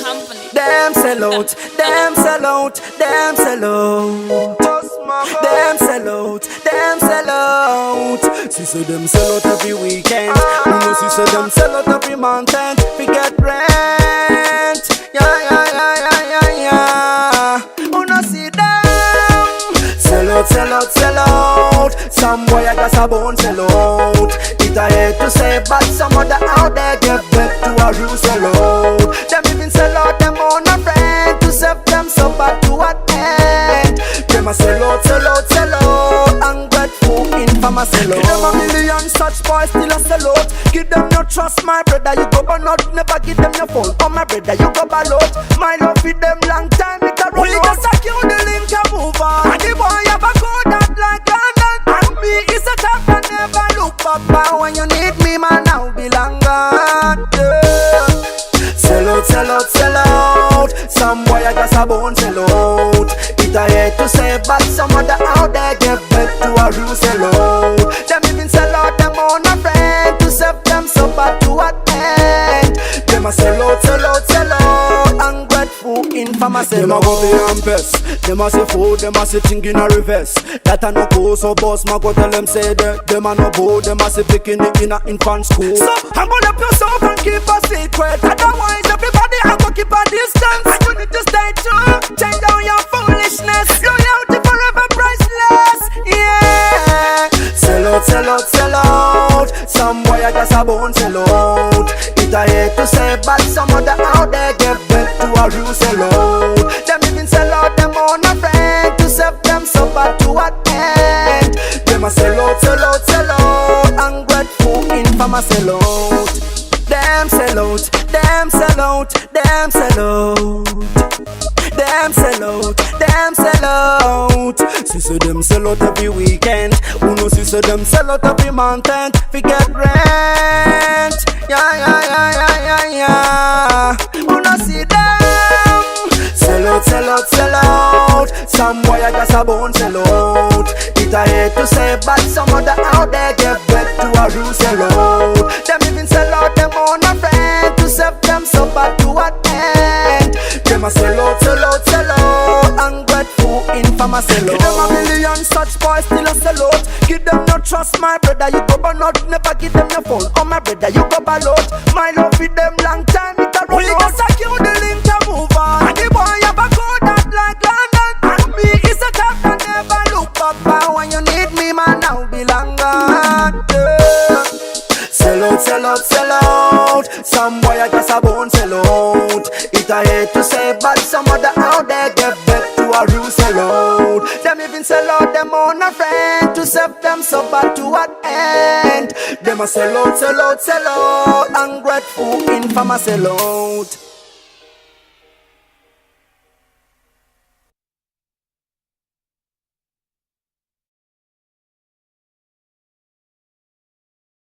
company. Them sell out, them sell out, them sell out. Them sell out, them sell out. See so them sell out every weekend. You know see so them sell out every month and we get rent. Yeah. Who no see them? Sell out, sell out, sell out. Some boy I got a bone sell out. It I hate to say but some other out there get back to a real sell out. Them even sell out them on a friend to serve them so bad to what end. Them a sell out, sell out, sell out. Ungrateful, infamous sell out. Give them a million such boys still a sell out. Give them no trust my brother you go burn out. Never give them your phone. Oh my brother you go ball out. My love with them long time it a run out. We just secure the link and move on. And the boy have a code that like London. And me is a top and never look back. But when you need me man I'll be long gone. Yeah. Sell out, sell out, sell out. Some boy I got a bone sell out. It I hate to say but some other out there get back to a real sell out. Them even sell out them on a friend to serve them so bad to what end. Them a sell out, sell out, sell out. Ungrateful, infamous sell out. Them a go be ampes. Them a say food, them a say think in a reverse. That a no go so boss ma go tell them say that. Them a no go, them a say picking it in a infant school. So humble up yourself and keep a secret. Otherwise everybody a go keep a distance. And you need to stay true. Change down your foolishness. Loyalty forever priceless. Yeah. Sell out, sell out, sell out. Some boy I got a bone sell out. It I hate to say but some other out there get back to a real sell out. Them even sell out them on a friend to serve them so bad to what end. Them a sell out, sell out, sell out. Ungrateful, infamous sell out. Them sell out, them sell out, them sell out. Them sell out, them sell out. See so them sell out every weekend. Who knows see so them sell out every month and we get rent. Yeah. Who knows see them? Sell out, sell out, sell out. Some boy I got a bone sell out. It I hate to say but some other out there get back to a real sell out. Them even sell out them on a friend to serve them so bad to what end. Them a sell out, sell out, sell out. Ungrateful, infamous sell out. Give them a million such boys still a sell out. Give them no trust my brother you go burn out. Never give them your phone. Oh my brother you go ball out. My love with them long time it a run out. We just secure the link and move on. And the boy have a code that like London. And me is a top and never look back. But when you need me man I'll be long gone. Yeah. Sell out, sell out, sell out. Some boy I guess a bone sell out. It I hate to say but some other out there get back to a real sell out. Them even sell out them on a friend to serve them so bad to what end. Them a sell out, sell out, sell out. Ungrateful, infamous sell out.